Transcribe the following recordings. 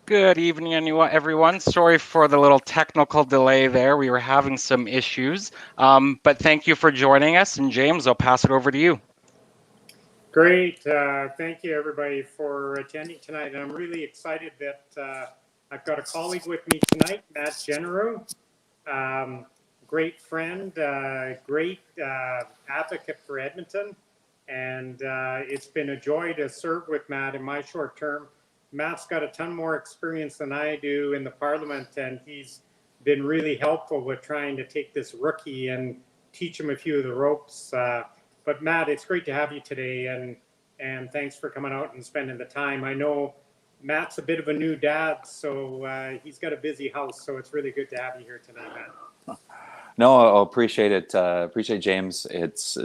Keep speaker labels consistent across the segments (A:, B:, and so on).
A: Good evening, everyone. Sorry for the little technical delay there. We were having some issues, but thank you for joining us. And James, I'll pass it over to you.
B: Great. Thank you, everybody, for attending tonight. And I'm really excited that I've got a colleague with me tonight, Matt Jeneroux. Great friend, great advocate for Edmonton. And it's been a joy to serve with Matt in my short term. Matt's got a ton more experience than I do in the Parliament, and he's been really helpful with trying to take this rookie and teach him a few of the ropes. But Matt, it's great to have you today, and thanks for coming out and spending the time. I know Matt's a bit of a new dad, so he's got a busy house, so it's really good to have you here tonight, Matt.
C: No, I appreciate it. Appreciate James. It's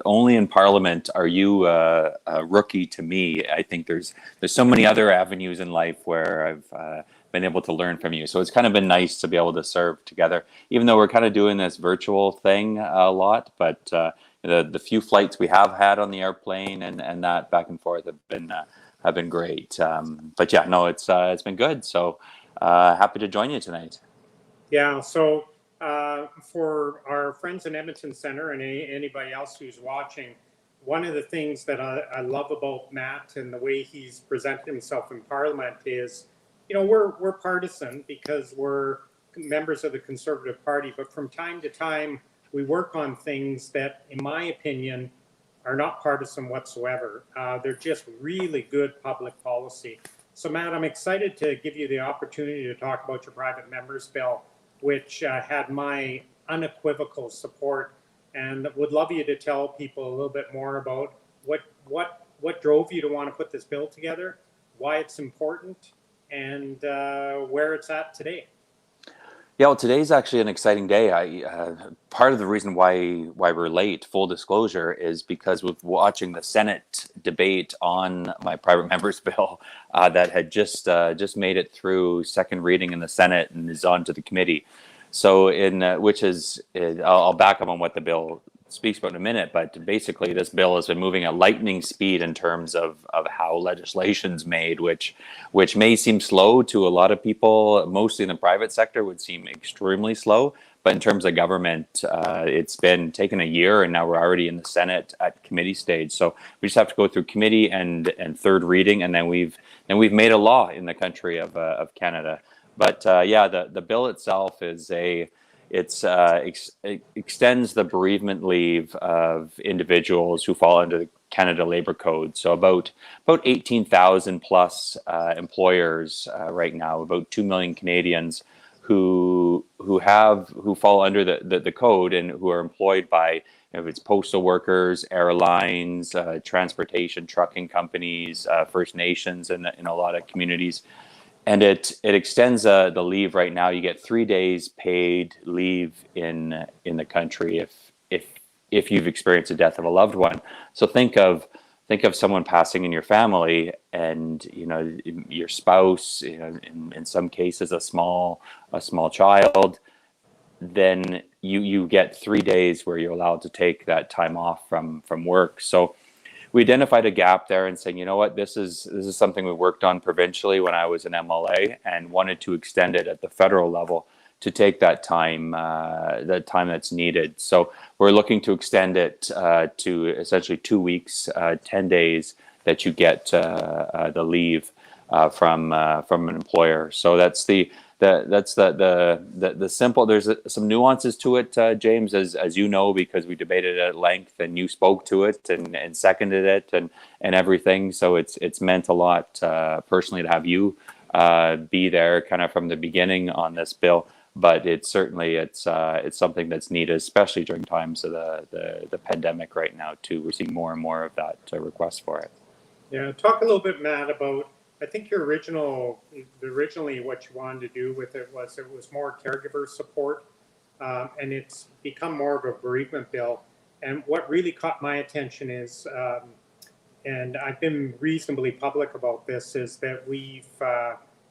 C: only in Parliament are you a rookie to me. I think there's so many other avenues in life where I've been able to learn from you. So it's kind of been nice to be able to serve together, even though we're kind of doing this virtual thing a lot. But the few flights we have had on the airplane and that back and forth have been great. But yeah, no, it's been good. So happy to join you tonight.
B: Yeah. So. For our friends in Edmonton Centre and anybody else who's watching, one of the things that I love about Matt and the way he's presented himself in Parliament is, we're partisan because we're members of the Conservative Party, but from time to time we work on things that, in my opinion, are not partisan whatsoever. They're just really good public policy. So Matt, I'm excited to give you the opportunity to talk about your private member's bill, which had my unequivocal support, and would love you to tell people a little bit more about what drove you to want to put this bill together, why it's important, and where it's at today.
C: Yeah, well, today's actually an exciting day. Part of the reason why we're late, full disclosure, is because with watching the Senate debate on my private member's bill that had just made it through second reading in the Senate and is on to the committee. So I'll back up on what the bill speaks about in a minute, but basically this bill has been moving at lightning speed in terms of how legislation's made, which may seem slow to a lot of people, mostly in the private sector would seem extremely slow. But in terms of government, it's been taken a year, and now we're already in the Senate at committee stage. So we just have to go through committee and third reading, and then we've made a law in the country of Canada. But the bill itself is it extends the bereavement leave of individuals who fall under the Canada Labour Code. So about 18,000 plus employers right now, about 2 million Canadians who fall under the code and who are employed by, if it's postal workers, airlines, transportation, trucking companies, First Nations, and in a lot of communities. And it extends the leave right now. You get 3 days paid leave in the country if you've experienced the death of a loved one. So think of someone passing in your family, and your spouse, in some cases a small child. Then you get 3 days where you're allowed to take that time off from work. So we identified a gap there and saying, you know what, this is something we worked on provincially when I was an MLA, and wanted to extend it at the federal level to take that time that's needed. So we're looking to extend it to essentially 2 weeks, 10 days that you get the leave from an employer. So that's the simple. There's some nuances to it, James, as you know, because we debated it at length, and you spoke to it and seconded it and everything. So it's meant a lot personally to have you be there kind of from the beginning on this bill. But it's something that's needed, especially during times of the pandemic right now too. We're seeing more and more of that request for it.
B: Yeah, talk a little bit, Matt, about, I think originally what you wanted to do with it was more caregiver support, and it's become more of a bereavement bill. And what really caught my attention is, and I've been reasonably public about this, is that we've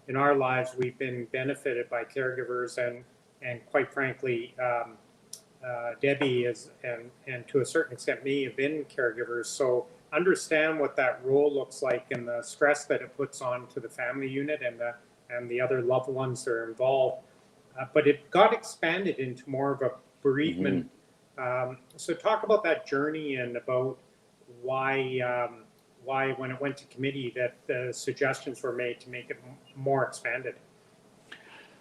B: in our lives we've been benefited by caregivers, and quite frankly, Debbie is and to a certain extent me have been caregivers. So understand what that role looks like and the stress that it puts on to the family unit and and the other loved ones that are involved. But it got expanded into more of a bereavement. So talk about that journey and about why when it went to committee that the suggestions were made to make it more expanded.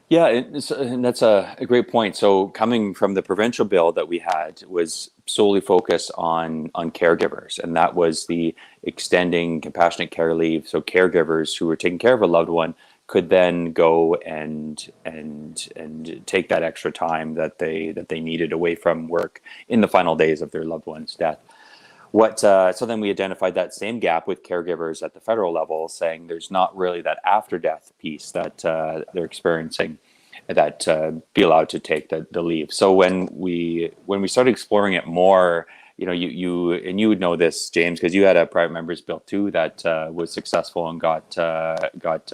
C: Yeah, and that's a great point. So coming from the provincial bill that we had was solely focused on caregivers, and that was the extending compassionate care leave. So caregivers who were taking care of a loved one could then go and take that extra time that they needed away from work in the final days of their loved one's death. So then we identified that same gap with caregivers at the federal level, saying there's not really that after death piece that they're experiencing that be allowed to take the leave. So when we started exploring it more, you would know this, James, because you had a private members bill too that was successful and got a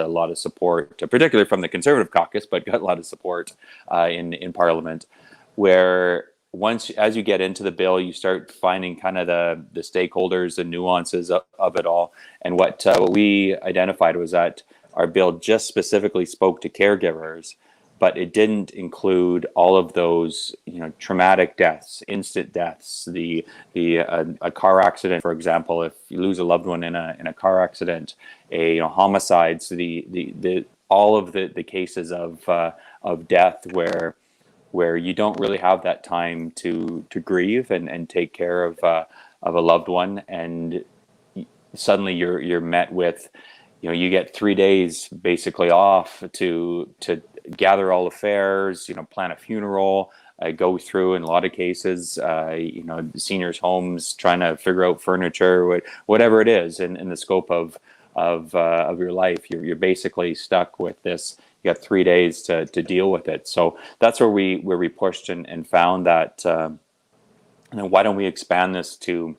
C: lot of support, particularly from the Conservative caucus, but got a lot of support in Parliament, where once as you get into the bill, you start finding kind of the stakeholders, the nuances of it all. And what we identified was that our bill just specifically spoke to caregivers, but it didn't include all of those, traumatic deaths, instant deaths, a car accident, for example. If you lose a loved one in a car accident, homicides, the all of the cases of death where you don't really have that time to grieve and take care of a loved one, and suddenly you're met with, you get 3 days basically off to gather all affairs, plan a funeral, go through in a lot of cases, seniors' homes, trying to figure out furniture, whatever it is in the scope of your life. You're basically stuck with this. You got 3 days to deal with it. So that's where we pushed and found that why don't we expand this to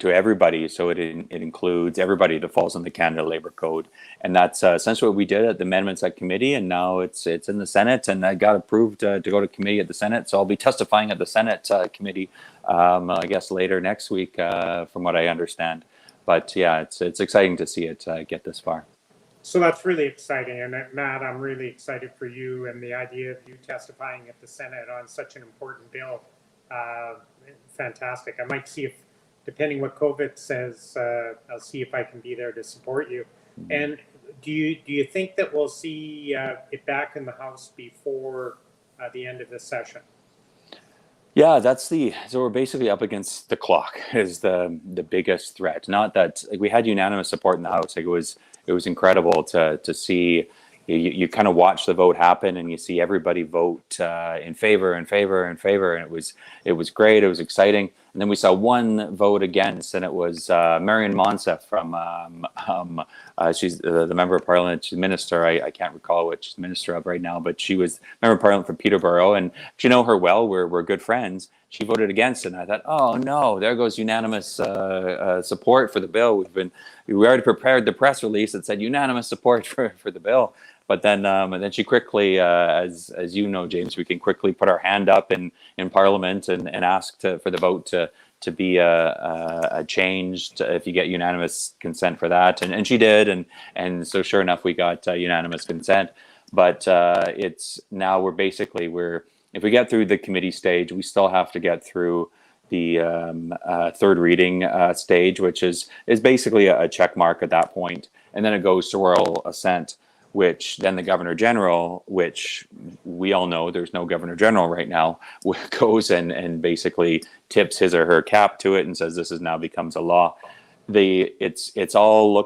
C: everybody, so it includes everybody that falls in the Canada Labour Code. And that's essentially what we did at the amendments at committee, and now it's in the Senate, and that got approved to go to committee at the Senate. So I'll be testifying at the Senate committee, I guess later next week, from what I understand. But yeah, it's exciting to see it get this far.
B: So that's really exciting. And Matt, I'm really excited for you and the idea of you testifying at the Senate on such an important bill. Fantastic. I might see if, depending what COVID says, I'll see if I can be there to support you. Mm-hmm. And do you think that we'll see it back in the House before the end of this session?
C: Yeah, so we're basically up against the clock is the biggest threat. Not that we had unanimous support in the House. It was incredible to see. You kind of watch the vote happen, and you see everybody vote in favor, and it was great. It was exciting. And then we saw one vote against, and it was Marion Monsef from she's the member of Parliament. She's minister. I can't recall what she's minister of right now, but she was member of Parliament for Peterborough, and you know her well. We're good friends. She voted against it, and I thought, oh no, there goes unanimous support for the bill. We already prepared the press release that said unanimous support for the bill. But then she quickly, as you know, James, we can quickly put our hand up in Parliament and ask for the vote to be changed if you get unanimous consent for that, and she did, and so sure enough we got unanimous consent. But it's now we're if we get through the committee stage, we still have to get through the third reading stage, which is basically a check mark at that point, and then it goes to royal assent, which then the Governor General, which we all know there's no Governor General right now, goes and basically tips his or her cap to it and says this is now becomes a law. It's all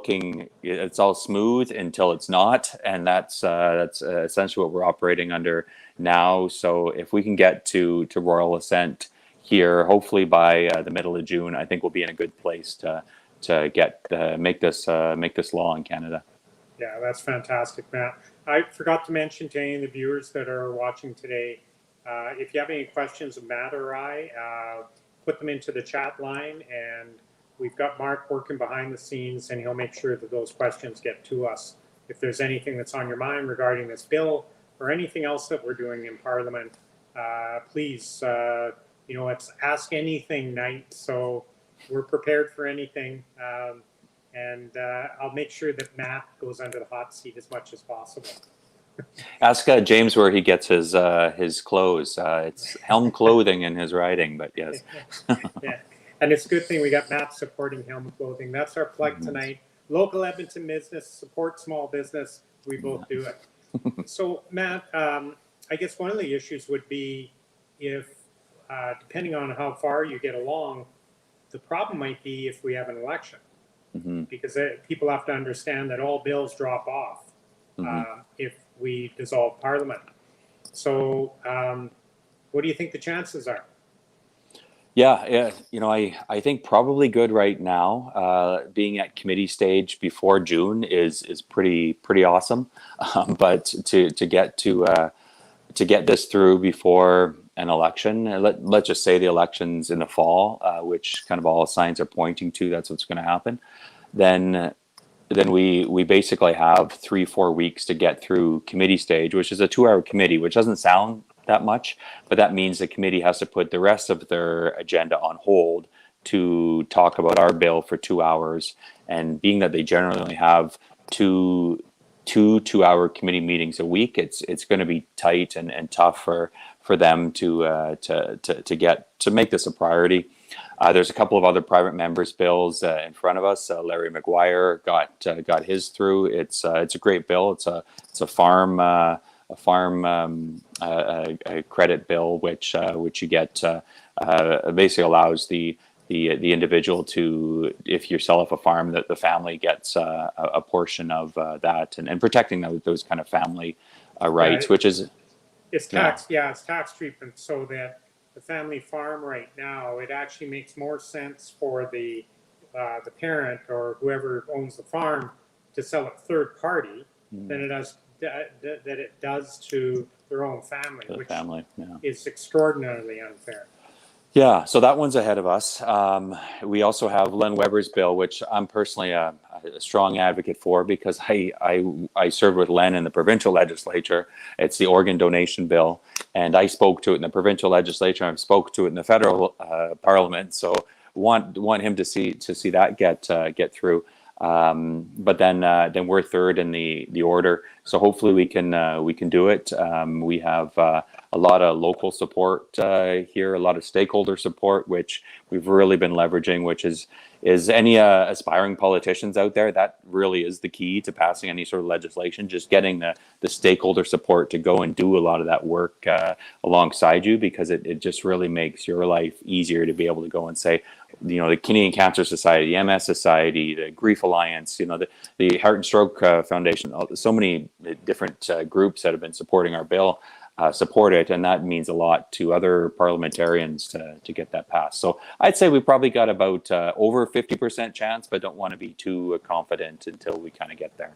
C: smooth until it's not, and that's essentially what we're operating under now. So if we can get to royal assent here, hopefully by the middle of June, I think we'll be in a good place to make this law in Canada.
B: Yeah, that's fantastic, Matt. I forgot to mention to any of the viewers that are watching today, if you have any questions of Matt or I, put them into the chat line, and we've got Mark working behind the scenes, and he'll make sure that those questions get to us. If there's anything that's on your mind regarding this bill or anything else that we're doing in Parliament, please, it's Ask Anything night, so we're prepared for anything. and I'll make sure that Matt goes under the hot seat as much as possible.
C: Ask James where he gets his clothes. It's Helm Clothing in his writing, but yes.
B: Yeah, and it's a good thing we got Matt supporting Helm Clothing. That's our plug tonight. Local Edmonton business, support small business. We both do it. So Matt, I guess one of the issues would be if, depending on how far you get along, the problem might be if we have an election, because people have to understand that all bills drop off if we dissolve Parliament. So what do you think the chances are?
C: Yeah, you know, I think probably good right now. Being at committee stage before June is pretty awesome, but to get this through before an election, let's just say the election's in the fall, which kind of all signs are pointing to that's what's going to happen. Then we basically have 3-4 weeks to get through committee stage, which is a 2-hour committee, which doesn't sound that much, but that means the committee has to put the rest of their agenda on hold to talk about our bill for 2 hours. And being that they generally only have two 2-hour committee meetings a week, it's going to be tight and tough for them to make this a priority. There's a couple of other private members' bills in front of us. Larry McGuire got his through. It's a great bill. It's a farm credit bill, which you get basically allows the individual to, if you sell off a farm, that the family gets a portion of that, and protecting those kind of family rights, which is
B: it's tax. Yeah, it's tax treatment, so that the family farm right now, it actually makes more sense for the parent or whoever owns the farm to sell it third party than it does to their own family, which is extraordinarily unfair.
C: Yeah, so that one's ahead of us. We also have Len Weber's bill, which I'm personally a strong advocate for, because I served with Len in the provincial legislature. It's the organ donation bill, and I spoke to it in the provincial legislature. I spoke to it in the federal parliament. So want him to see that get through. But then we're third in the order. So hopefully we can do it. We have a lot of local support here, a lot of stakeholder support, which we've really been leveraging, which is any aspiring politicians out there. That really is the key to passing any sort of legislation, just getting the stakeholder support to go and do a lot of that work alongside you, because it just really makes your life easier to be able to go and say, you know, the Canadian Cancer Society, the MS Society, the Grief Alliance, you know, the Heart and Stroke Foundation, so many different groups that have been supporting our bill support it, and that means a lot to other parliamentarians to get that passed. So I'd say we probably got about over 50% chance, but don't want to be too confident until we kind of get there.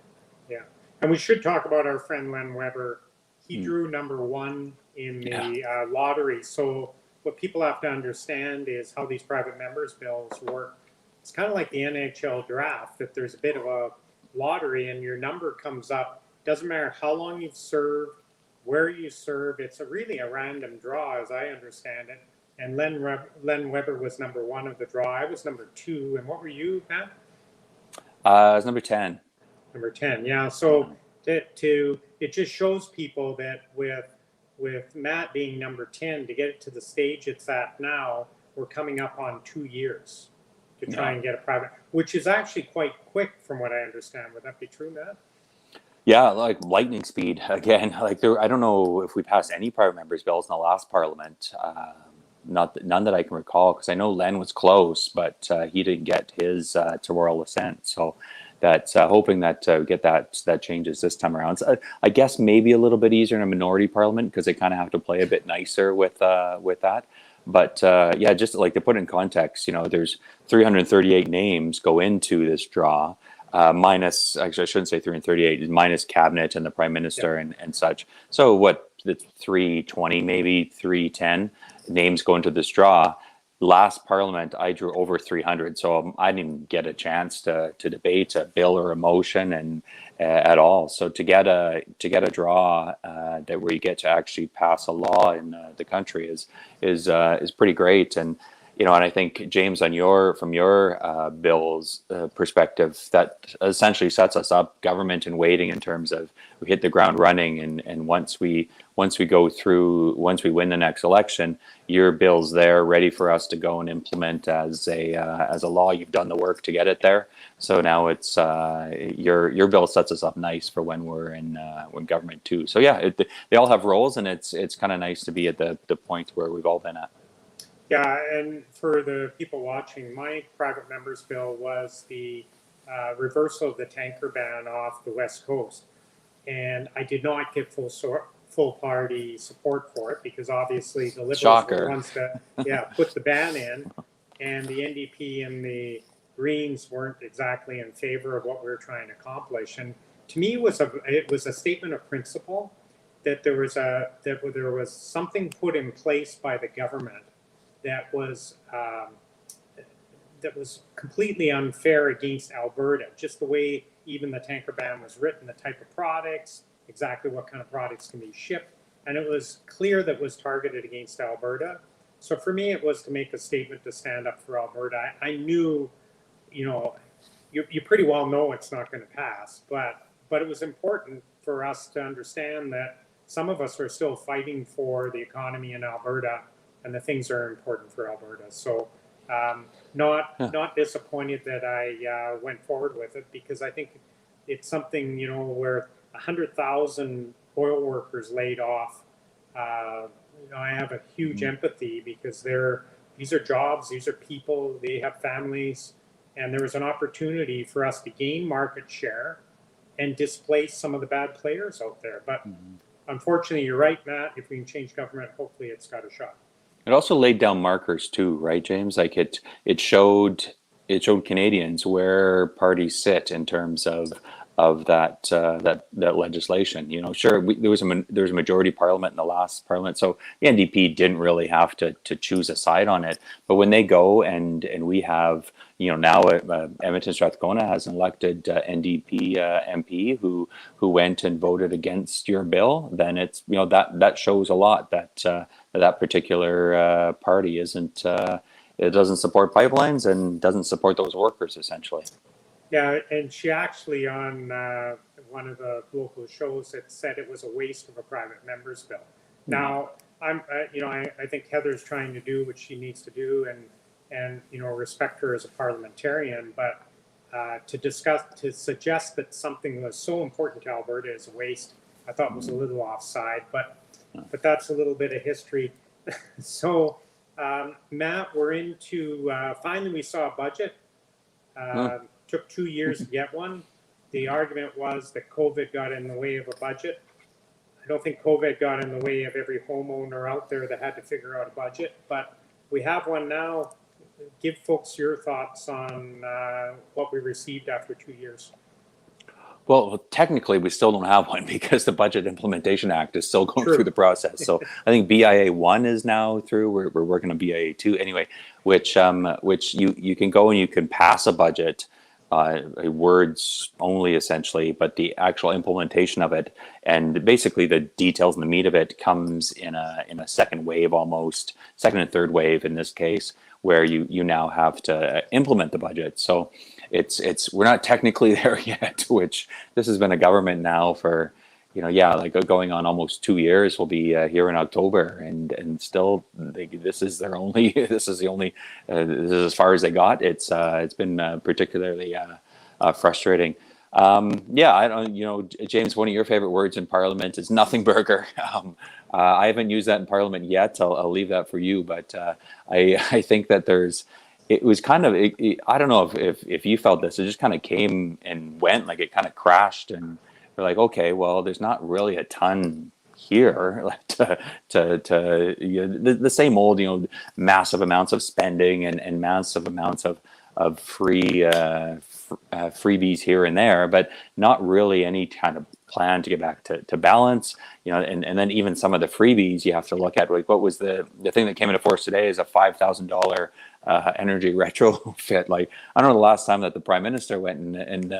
B: Yeah, and we should talk about our friend Len Weber. He drew number one in the lottery. So what people have to understand is how these private members' bills work. It's kind of like the NHL draft, that there's a bit of a lottery and your number comes up. Doesn't matter how long you've served, where you serve, it's really a random draw, as I understand it. And Len Weber was number one of the draw. I was number 2. And what were you, Matt?
C: I was number 10.
B: Number 10, yeah. So it just shows people that with Matt being number 10, to get it to the stage it's at now, we're coming up on 2 years to try and get a private, which is actually quite quick from what I understand. Would that be true, Matt?
C: Yeah, like lightning speed again. Like I don't know if we passed any private members' bills in the last parliament. None that I can recall, because I know Len was close, but he didn't get his to royal assent. So that's hoping that get that changes this time around. So, I guess maybe a little bit easier in a minority parliament, because they kind of have to play a bit nicer with that. But yeah, just like to put in context, you know, there's 338 names go into this draw. Minus, actually, I shouldn't say 338, minus cabinet and the prime minister and such. So what, the 320, maybe 310 names go into this draw. Last parliament, I drew over 300. So I didn't even get a chance to debate a bill or a motion and at all. So to get a draw where you get to actually pass a law in the country is pretty great. And and I think James, from your bill's perspective, that essentially sets us up, government in waiting, in terms of we hit the ground running, and once we once we win the next election, your bill's there ready for us to go and implement as a law. You've done the work to get it there, so now it's your bill sets us up nice for when we're in when government too. So yeah, they all have roles, and it's kind of nice to be at the point where we've all been at.
B: Yeah, and for the people watching, my private member's bill was the reversal of the tanker ban off the West Coast. And I did not get full party support for it because obviously the Liberals were the ones that put the ban in, and the NDP and the Greens weren't exactly in favor of what we were trying to accomplish. And to me, it was a statement of principle that there was something put in place by the government that was completely unfair against Alberta. Just the way even the tanker ban was written, the type of products, exactly what kind of products can be shipped, and it was clear that it was targeted against Alberta. So for me, it was to make a statement to stand up for Alberta. I knew, you pretty well know it's not going to pass, but it was important for us to understand that some of us are still fighting for the economy in Alberta, and the things are important for Alberta. So not disappointed that I went forward with it, because I think it's something, where 100,000 oil workers laid off. I have a huge empathy, because these are jobs, these are people, they have families, and there was an opportunity for us to gain market share and displace some of the bad players out there. But unfortunately, you're right, Matt, if we can change government, hopefully it's got a shot.
C: It also laid down markers too, right, James? Like it showed Canadians where parties sit in terms of that legislation. Sure, there was a majority parliament in the last parliament, so the NDP didn't really have to choose a side on it. But when they go and we have now Edmonton Strathcona has an elected NDP MP who went and voted against your bill, then it's that shows a lot that particular party isn't. It doesn't support pipelines and doesn't support those workers, essentially.
B: Yeah, and she actually, on one of the local shows, it said it was a waste of a private member's bill. Now, I think Heather's trying to do what she needs to do, and respect her as a parliamentarian. But to suggest that something was so important to Alberta is a waste, I thought was a little offside. But that's a little bit of history. So, Matt, we're into finally we saw a budget. Took 2 years to get one. The argument was that COVID got in the way of a budget. I don't think COVID got in the way of every homeowner out there that had to figure out a budget, but we have one now. Give folks your thoughts on what we received after 2 years.
C: Well, technically, we still don't have one because the Budget Implementation Act is still going through the process. So I think BIA 1 is now through. We're working on BIA 2 anyway, which you can go and you can pass a budget, words only essentially, but the actual implementation of it and basically the details and the meat of it comes in a second wave, almost second and third wave in this case, where you now have to implement the budget. So we're not technically there yet, which this has been a government now for, going on almost 2 years. We'll be here in October, and still this is as far as they got. It's been particularly frustrating. I don't, James, one of your favorite words in Parliament is nothing burger. I haven't used that in Parliament yet. I'll leave that for you, but I think that it was kind of, I don't know if you felt this, it just kind of came and went, like it kind of crashed, and we're like, okay, well, there's not really a ton here, like the same old, massive amounts of spending and massive amounts of freebies here and there, but not really any kind of plan to get back to balance, and then even some of the freebies you have to look at, like what was the thing that came into force today is a $5,000 energy retrofit. Like, I don't know the last time that the Prime Minister went and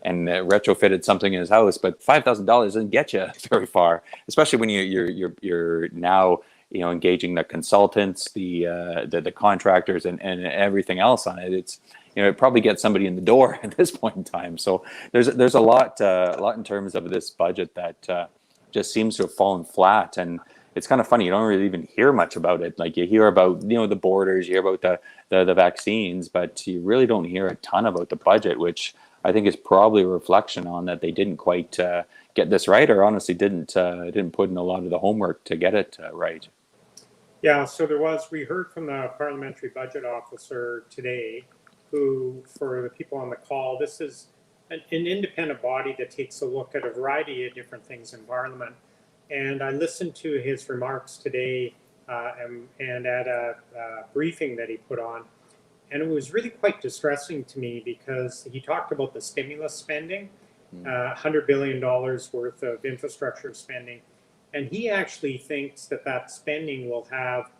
C: retrofitted something in his house, but $5,000 doesn't get you very far, especially when you're now engaging the consultants, the contractors, and everything else on it. It's it probably gets somebody in the door at this point in time. So there's a lot in terms of this budget that just seems to have fallen flat. And it's kind of funny, you don't really even hear much about it. Like, you hear about the borders, you hear about the vaccines, but you really don't hear a ton about the budget, which I think is probably a reflection on that they didn't quite get this right, or honestly didn't put in a lot of the homework to get it right.
B: Yeah, so we heard from the parliamentary budget officer today, who, for the people on the call, this is an independent body that takes a look at a variety of different things in Parliament. And I listened to his remarks today and at a briefing that he put on. And it was really quite distressing to me because he talked about the stimulus spending, $100 billion worth of infrastructure spending. And he actually thinks that spending will have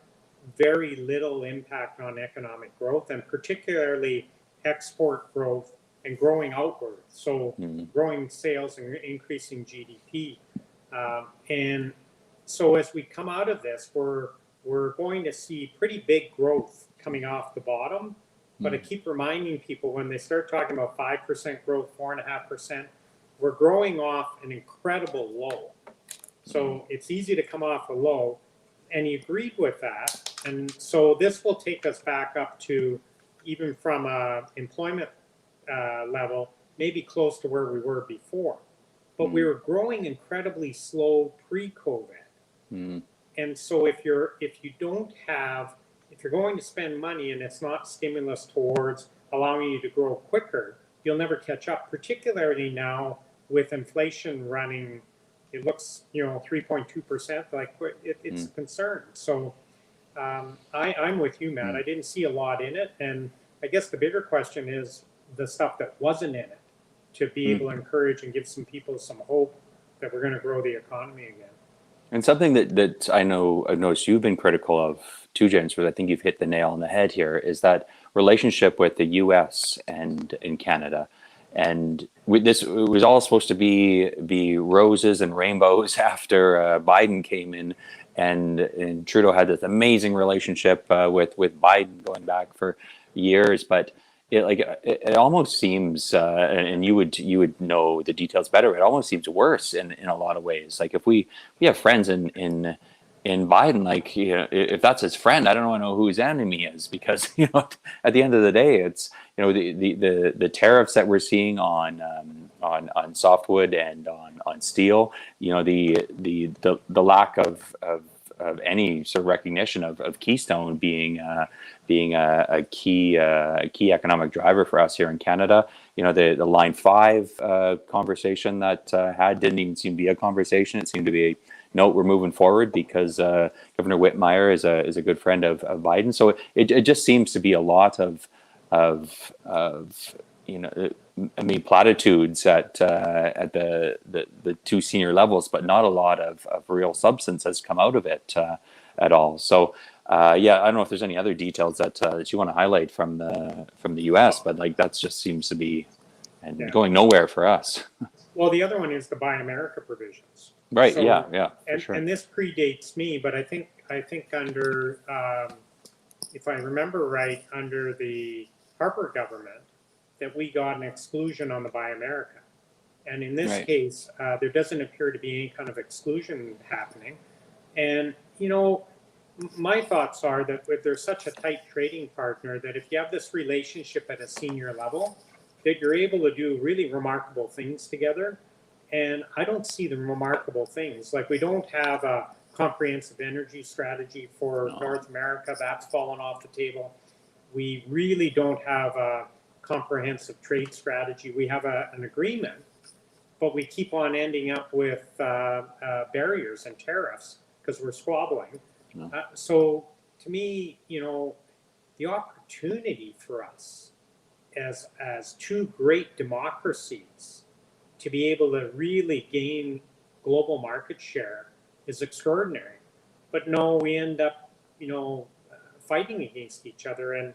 B: very little impact on economic growth, and particularly export growth and growing outward. So growing sales and increasing GDP. And so as we come out of this, we're going to see pretty big growth coming off the bottom. But I keep reminding people, when they start talking about 5% growth, 4.5%, we're growing off an incredible low. So it's easy to come off a low, and he agreed with that. And so this will take us back up to, even from a employment level, maybe close to where we were before. But we were growing incredibly slow pre-COVID. And so if you're going to spend money and it's not stimulus towards allowing you to grow quicker, you'll never catch up, particularly now with inflation running, it looks, 3.2%, like it's a concern. So I'm with you, Matt. I didn't see a lot in it. And I guess the bigger question is the stuff that wasn't in it, to be able to encourage and give some people some hope that we're going to grow the economy again.
C: And something that I've noticed you've been critical of too, James, but I think you've hit the nail on the head here, is that relationship with the U.S. and in Canada. And it was all supposed to be roses and rainbows after Biden came in, and Trudeau had this amazing relationship with Biden going back for years. But it almost seems, and you would know the details better, it almost seems worse in a lot of ways. Like, if we have friends in Biden, like, if that's his friend, I don't know who his enemy is, because at the end of the day, it's the tariffs that we're seeing on softwood and on steel, the lack of any sort of recognition of Keystone being a key economic driver for us here in Canada. The Line 5 conversation that didn't even seem to be a conversation. It seemed to be no, we're moving forward because Governor Whitmire is a good friend of Biden. So it just seems to be a lot of platitudes at the two senior levels, but not a lot of real substance has come out of it at all. So I don't know if there's any other details that you want to highlight from the U.S., but that just seems to be going nowhere for us.
B: Well, the other one is the Buy America provisions.
C: Right.
B: So,
C: yeah.
B: And,
C: sure.
B: and this predates me, but I think under, if I remember right, under the Harper government, that we got an exclusion on the Buy America. And in this case, there doesn't appear to be any kind of exclusion happening. And, my thoughts are that if there's such a tight trading partner, that if you have this relationship at a senior level, that you're able to do really remarkable things together. And I don't see the remarkable things. Like, we don't have a comprehensive energy strategy for North America. That's fallen off the table. We really don't have a comprehensive trade strategy. We have an agreement, but we keep on ending up with barriers and tariffs because we're squabbling. So to me, the opportunity for us as two great democracies to be able to really gain global market share is extraordinary. But no, we end up, fighting against each other. And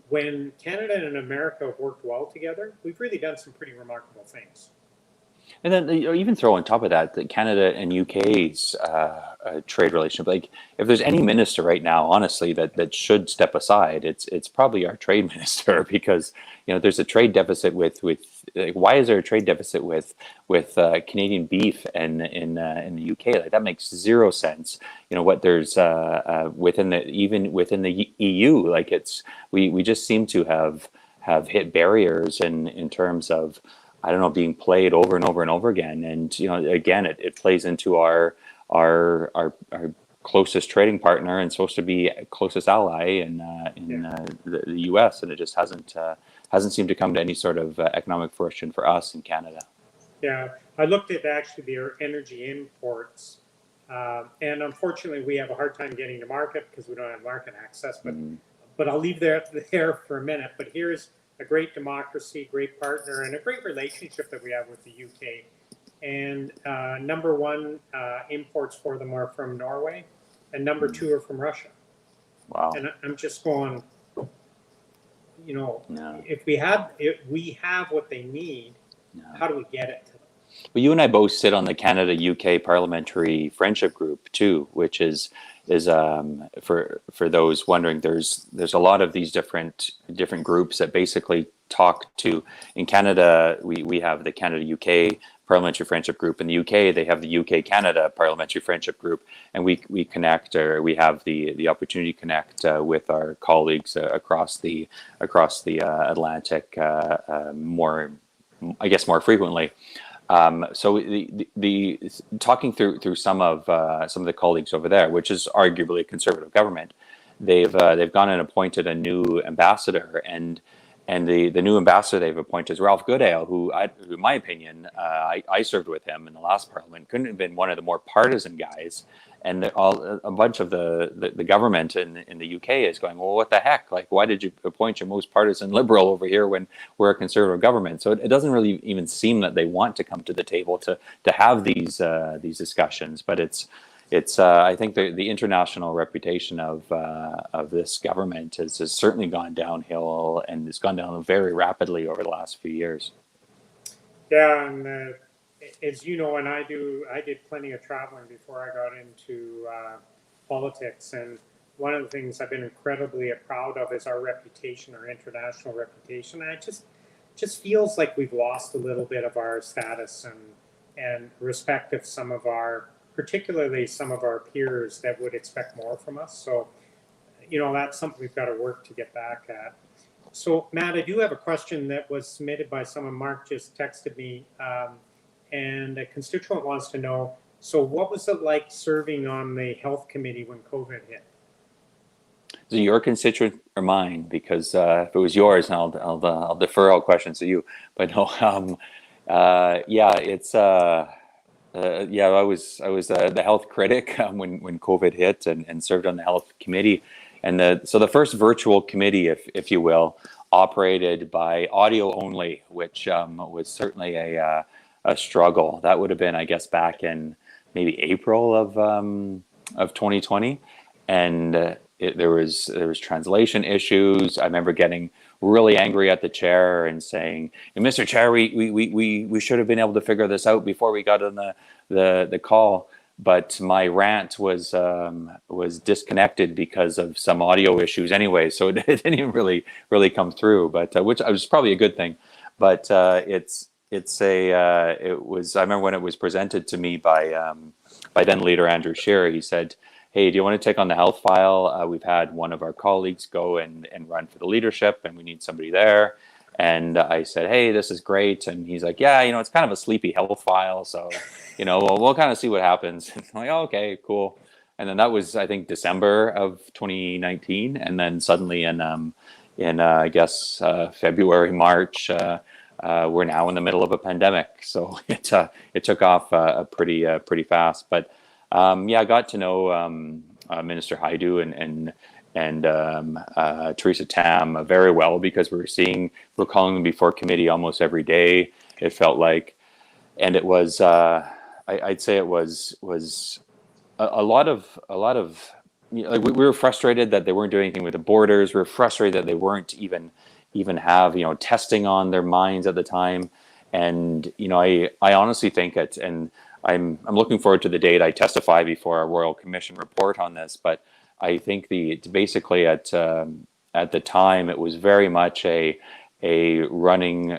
B: when Canada and America have worked well together, we've really done some pretty remarkable things.
C: And then even throw on top of that the Canada and UK's trade relationship. Like, if there's any minister right now, honestly, that should step aside, it's probably our trade minister, because there's a trade deficit with like, why is there a trade deficit with Canadian beef and in the UK? Like, that makes zero sense. What there's within the EU, like we just seem to have hit barriers in terms of, I don't know, being played over and over and over again. And again, it plays into our closest trading partner and supposed to be closest ally in the U.S. And it just hasn't seemed to come to any sort of economic fruition for us in Canada.
B: Yeah, I looked at actually their energy imports, and unfortunately, we have a hard time getting to market because we don't have market access. But I'll leave there for a minute. But here's a great democracy, great partner, and a great relationship that we have with the UK. And number one imports for them are from Norway, and number two are from Russia.
C: Wow.
B: And I'm just going,
C: No.
B: if we have what they need, how do we get it to them?
C: Well, you and I both sit on the Canada-UK Parliamentary Friendship Group too, which is for those wondering, there's a lot of these different groups that basically talk to. In Canada, we have the Canada-UK Parliamentary Friendship Group. In the UK, they have the UK-Canada Parliamentary Friendship Group, and we connect, or we have the opportunity to connect with our colleagues across the Atlantic more frequently. So the talking through some of the colleagues over there, which is arguably a conservative government, they've gone and appointed a new ambassador, and the new ambassador they've appointed is Ralph Goodale, who in my opinion, I served with him in the last parliament. Couldn't have been one of the more partisan guys. And a bunch of the government in the UK is going, well, what the heck? Like, why did you appoint your most partisan Liberal over here when we're a conservative government? So it doesn't really even seem that they want to come to the table to have these discussions. But it's I think the international reputation of this government has certainly gone downhill, and it's gone down very rapidly over the last few years.
B: Yeah, and as you know, and I did plenty of traveling before I got into politics, and one of the things I've been incredibly proud of is our reputation, our international reputation. And it just feels like we've lost a little bit of our status and respect of particularly some of our peers that would expect more from us. So, that's something we've got to work to get back at. So, Matt, I do have a question that was submitted by someone. Mark just texted me. And a constituent wants to know, so what was it like serving on the health committee when COVID hit?
C: Is it your constituent or mine? Because if it was yours, I'll defer all questions to you. But no, it's I was the health critic when COVID hit, and served on the health committee, and so the first virtual committee, if you will, operated by audio only, which was certainly a struggle. That would have been, I guess, back in maybe April of 2020, and there was translation issues. I remember getting really angry at the chair and saying, "Mr. Chair, we should have been able to figure this out before we got on the call." But my rant was disconnected because of some audio issues anyway, so it didn't even really come through. But which was probably a good thing. But it was, I remember when it was presented to me by then leader Andrew Scheer. He said, "Hey, do you want to take on the health file? We've had one of our colleagues go and run for the leadership, and we need somebody there." And I said, "Hey, this is great." And he's like, "Yeah, it's kind of a sleepy health file, so we'll kind of see what happens." And I'm like, "Oh, okay, cool." And then that was, I think, December of 2019, and then suddenly in I guess February, March. We're now in the middle of a pandemic, so it took off pretty fast. But I got to know Minister Haidu and Theresa Tam very well, because we're calling them before committee almost every day, it felt like, and it was I'd say it was a lot of like we were frustrated that they weren't doing anything with the borders. We were frustrated that they weren't even have testing on their minds at the time, And I honestly think it, and I'm looking forward to the date I testify before our Royal Commission report on this. But I think basically at the time it was very much a running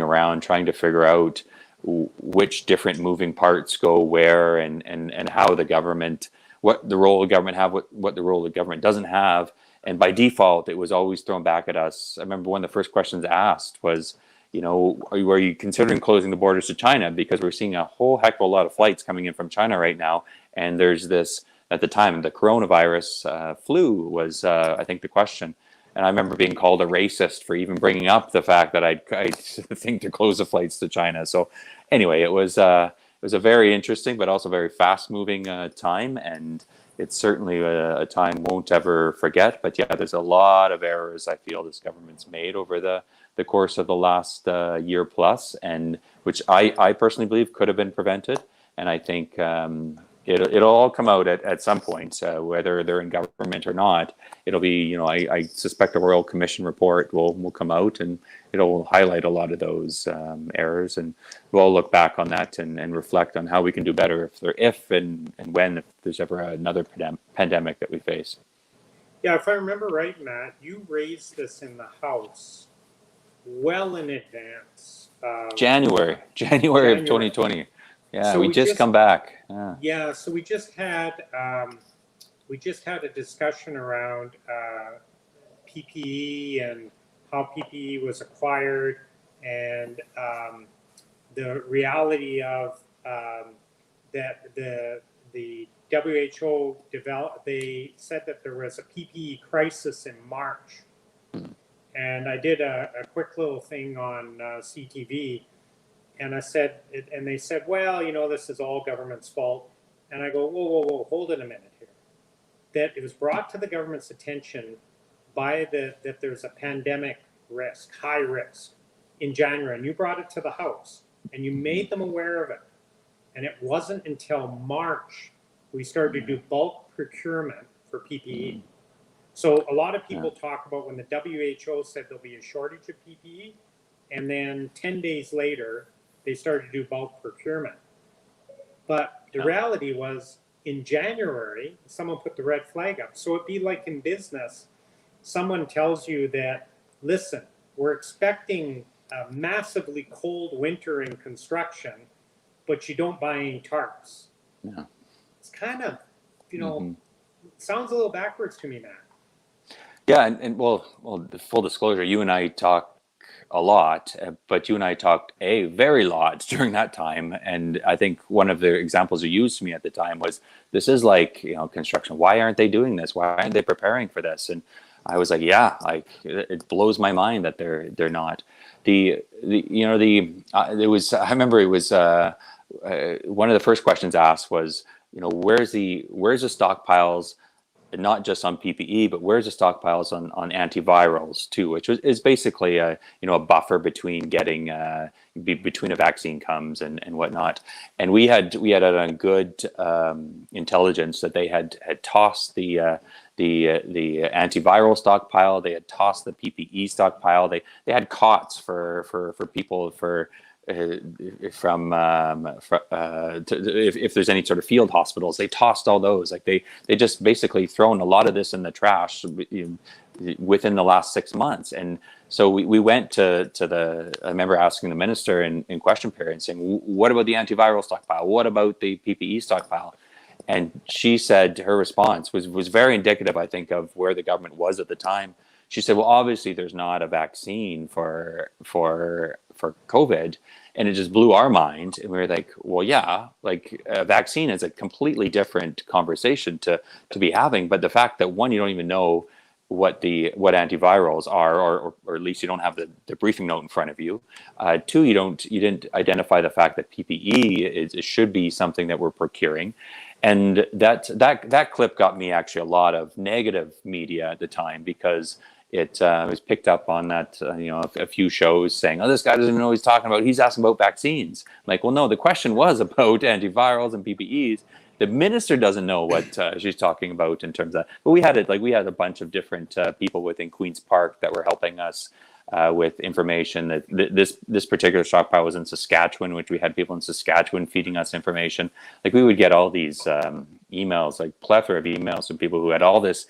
C: around trying to figure out which different moving parts go where, and how the government, what the role of government have, what the role of government doesn't have. And by default, it was always thrown back at us. I remember one of the first questions asked was, are you considering closing the borders to China? Because we're seeing a whole heck of a lot of flights coming in from China right now. And there's this, at the time, the coronavirus flu was, I think, the question. And I remember being called a racist for even bringing up the fact that I think to close the flights to China. So anyway, it was a very interesting, but also very fast-moving time, and it's certainly a time won't ever forget. But yeah, there's a lot of errors I feel this government's made over the course of the last year plus, and which I personally believe could have been prevented. And I think it'll all come out at some point, whether they're in government or not. It'll be, I suspect a Royal Commission report will come out, and it'll highlight a lot of those errors, and we'll all look back on that and reflect on how we can do better if there's ever another pandemic that we face.
B: Yeah, if I remember right, Matt, you raised this in the House well in advance.
C: January of 2020. Yeah, so we just come back.
B: Yeah, so we just had a discussion around PPE and how PPE was acquired, and the reality of that the WHO they said that there was a PPE crisis in March. And I did a quick little thing on CTV, and I said, and they said, well, this is all government's fault. And I go, whoa, hold it a minute here. That it was brought to the government's attention that there's a pandemic risk, high risk, in January, and you brought it to the House, and you made them aware of it. And it wasn't until March we started to do bulk procurement for PPE. So a lot of people talk about when the WHO said there'll be a shortage of PPE, and then 10 days later, they started to do bulk procurement. But the reality was, in January, someone put the red flag up. So it'd be like in business, someone tells you that, listen, we're expecting a massively cold winter in construction, but you don't buy any tarps.
C: Yeah.
B: It's kind of, sounds a little backwards to me, Matt.
C: Yeah, and well, full disclosure, you and I talk a lot, but you and I talked a very lot during that time. And I think one of the examples you used to me at the time was, this is like, construction. Why aren't they doing this? Why aren't they preparing for this? And I was like, yeah, like it blows my mind that they're not. I remember it was one of the first questions asked was, where's the stockpiles, not just on PPE, but where's the stockpiles on antivirals too, which is basically a buffer between getting between a vaccine comes and whatnot. And we had a good intelligence that they had tossed the antiviral stockpile. They had tossed the PPE stockpile. They had cots for people if there's any sort of field hospitals. They tossed all those. Like they just basically thrown a lot of this in the trash within the last 6 months. And so we went to I remember asking the minister in question period and saying, what about the antiviral stockpile? What about the PPE stockpile? And she said her response was very indicative, I think, of where the government was at the time. She said, well, obviously there's not a vaccine for COVID. And it just blew our mind. And we were like, well, yeah, like a vaccine is a completely different conversation to be having. But the fact that, one, you don't even know what antivirals are, or at least you don't have the briefing note in front of you. Two, you didn't identify the fact that PPE should be something that we're procuring. And that clip got me actually a lot of negative media at the time, because it was picked up on that, a few shows saying, oh, this guy doesn't even know what he's talking about. He's asking about vaccines. I'm like, well, no, the question was about antivirals and PPEs. The minister doesn't know what she's talking about in terms of that. But we had a bunch of different people within Queen's Park that were helping us with information that this particular stockpile was in Saskatchewan, which we had people in Saskatchewan feeding us information. Like we would get all these emails, like plethora of emails from people who had all this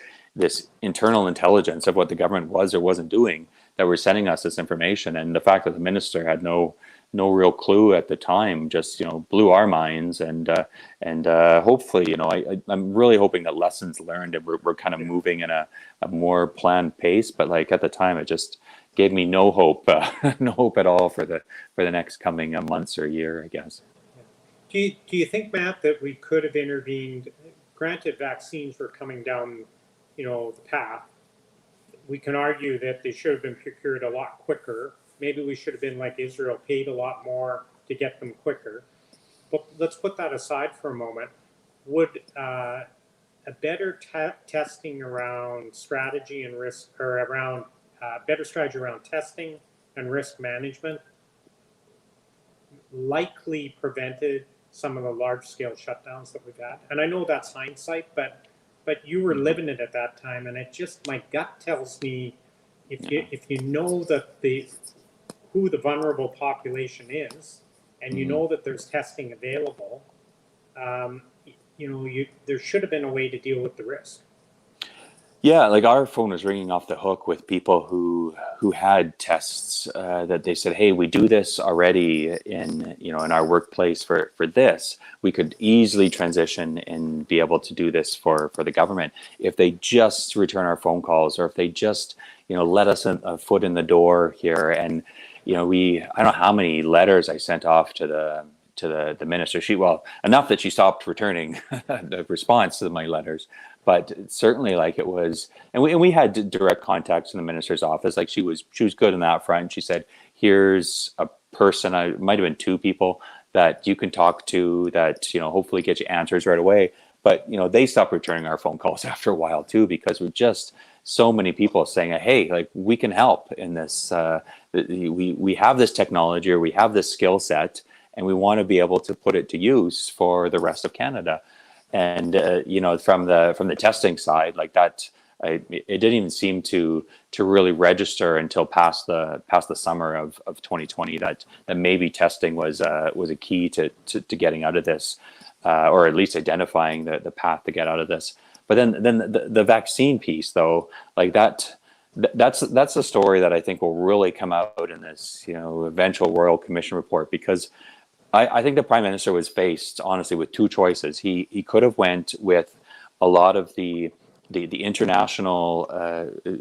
C: internal intelligence of what the government was or wasn't doing, that were sending us this information. And the fact that the minister had no real clue at the time just blew our minds. And hopefully I'm really hoping that lessons learned and we're kind of moving in a more planned pace. But like at the time, it just gave me no hope no hope at all for the next coming months or year, I guess.
B: Do you think, Matt, that we could have intervened? Granted, vaccines were coming down the path. We can argue that they should have been procured a lot quicker. Maybe we should have been like Israel, paid a lot more to get them quicker. But let's put that aside for a moment. Would a better testing around strategy and risk, or around better strategy around testing and risk management, likely prevented some of the large-scale shutdowns that we've had? And I know that's hindsight, but you were living it at that time, and it just, my gut tells me, if you know that who the vulnerable population is, and you know that there's testing available, there should have been a way to deal with the risk.
C: Yeah, like our phone was ringing off the hook with people who had tests that they said, hey, we do this already in our workplace for this. We could easily transition and be able to do this for the government if they just return our phone calls, or if they just let us a foot in the door here. And I don't know how many letters I sent off to the minister. Enough that she stopped returning the response to my letters. But certainly, like it was, and we had direct contacts in the minister's office. Like she was good in that front. She said, "Here's a person. I might have been two people that you can talk to. That hopefully get you answers right away." But they stopped returning our phone calls after a while too, because we're just so many people saying, "Hey, like we can help in this. We have this technology, or we have this skill set, and we want to be able to put it to use for the rest of Canada." And from the testing side, like that, it didn't even seem to really register until past the summer of 2020 that maybe testing was a key to getting out of this, or at least identifying the path to get out of this. But then the vaccine piece, though, like that's a story that I think will really come out in this eventual Royal Commission report, because I think the Prime Minister was faced, honestly, with two choices. He could have went with a lot of the international,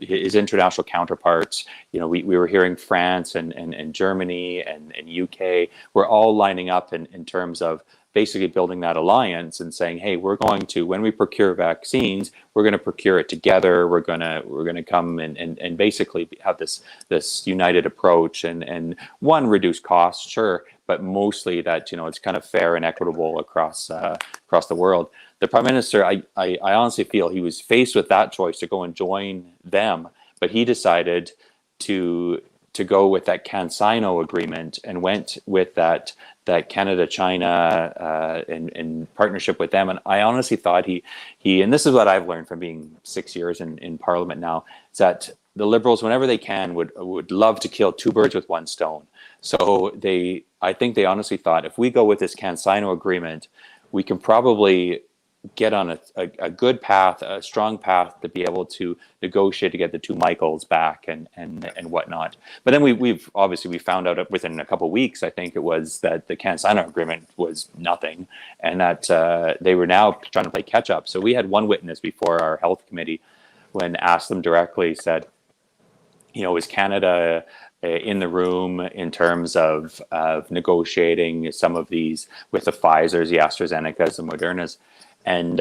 C: his international counterparts. We were hearing France and Germany and UK were all lining up in terms of basically building that alliance and saying, hey, we're going to, when we procure vaccines, we're going to procure it together. We're going to come and basically have this united approach and one, reduce costs, sure, but mostly that it's kind of fair and equitable across the world. The Prime Minister, I honestly feel he was faced with that choice to go and join them, but he decided to go with that CanSino agreement and went with that Canada-China in partnership with them. And I honestly thought he and this is what I've learned from being 6 years in Parliament now, is that the Liberals, whenever they can, would love to kill two birds with one stone. So I think they honestly thought, if we go with this CanSino agreement, we can probably get on a good path, a strong path to be able to negotiate to get the two Michaels back and whatnot. But then we found out within a couple of weeks, I think it was, that the CanSino agreement was nothing, and that they were now trying to play catch up. So we had one witness before our health committee, when asked them directly, said, is Canada in the room in terms of negotiating some of these with the Pfizers, the AstraZenecas, the Modernas? And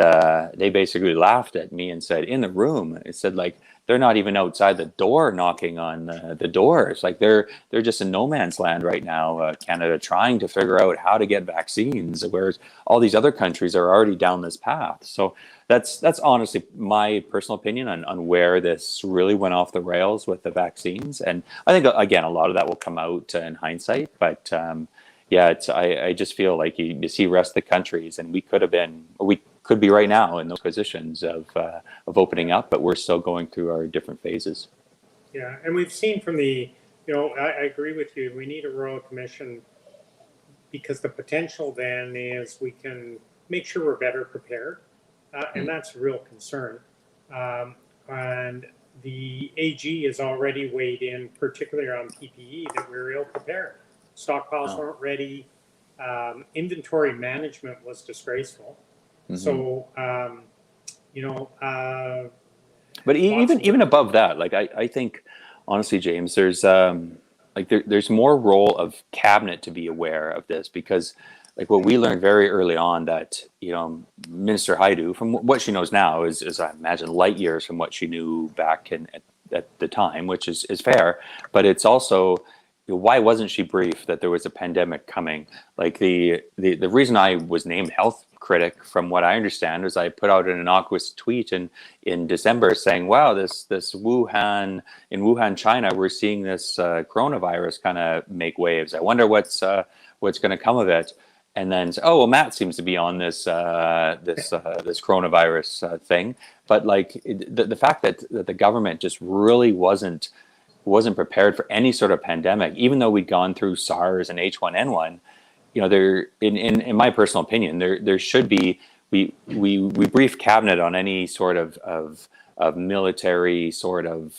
C: they basically laughed at me and said, in the room, it said, like, they're not even outside the door knocking on the doors. Like they're just in no man's land right now, Canada, trying to figure out how to get vaccines, whereas all these other countries are already down this path. So that's honestly my personal opinion on where this really went off the rails with the vaccines. And I think, again, a lot of that will come out in hindsight. But I just feel like you see rest of the countries, and we could be right now in those positions of opening up, but we're still going through our different phases.
B: Yeah, and we've seen from the I agree with you. We need a Royal Commission because the potential then is we can make sure we're better prepared, and that's a real concern. And the AG has already weighed in, particularly around PPE, that we're ill prepared. Stockpiles weren't ready. Inventory management was disgraceful. So,
C: but even above that, like I think, honestly, James, there's more role of cabinet to be aware of this, because like what we learned very early on, that Minister Haidu, from what she knows now, is I imagine light years from what she knew back at the time, which is fair, but it's also, why wasn't she briefed that there was a pandemic coming? Like the reason I was named health critic, from what I understand, was I put out an innocuous tweet in December saying, wow, this Wuhan, in Wuhan, China, we're seeing this coronavirus kind of make waves. I wonder what's going to come of it. And then, oh well, Matt seems to be on this this coronavirus thing. But like the fact that the government just really wasn't prepared for any sort of pandemic, even though we'd gone through SARS and H1N1. There, in my personal opinion, there should be, we brief cabinet on any sort of military sort of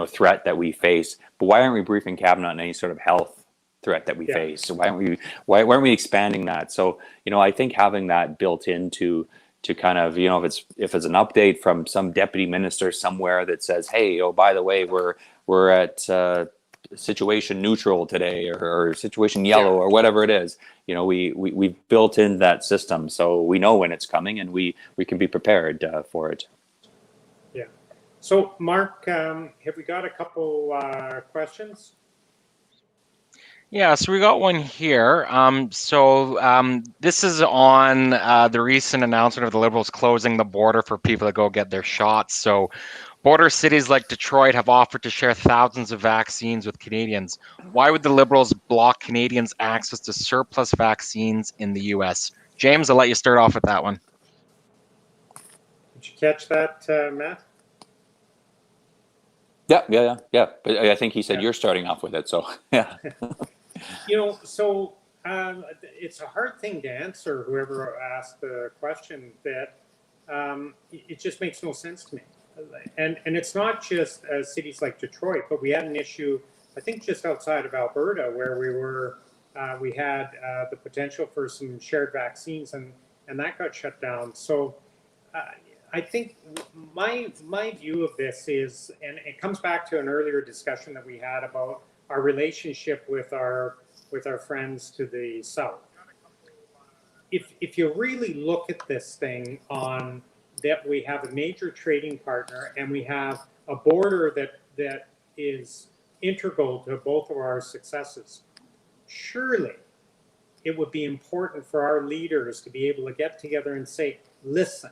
C: threat that we face, but why aren't we briefing cabinet on any sort of health threat that we face? So why aren't we expanding that? So I think having that built into kind of, if it's an update from some deputy minister somewhere that says, hey, oh, by the way, we're at situation neutral today, or situation yellow, or whatever it is, we've built in that system, so we know when it's coming, and we can be prepared for it.
B: Yeah. So Mark, have we got a couple questions?
A: Yeah, so we got one here. This is on the recent announcement of the Liberals closing the border for people to go get their shots. So border cities like Detroit have offered to share thousands of vaccines with Canadians. Why would the Liberals block Canadians' access to surplus vaccines in the U.S.? James, I'll let you start off with that one.
B: Did you catch that, Matt?
C: Yeah. But I think he said you're starting off with it, so yeah.
B: It's a hard thing to answer, whoever asked the question, that it just makes no sense to me. And it's not just cities like Detroit, but we had an issue, I think, just outside of Alberta, where we had the potential for some shared vaccines, and that got shut down. So I think my view of this is, and it comes back to an earlier discussion that we had about our relationship with our friends to the south. If you really look at this thing on that, we have a major trading partner, and we have a border that is integral to both of our successes. Surely it would be important for our leaders to be able to get together and say, listen,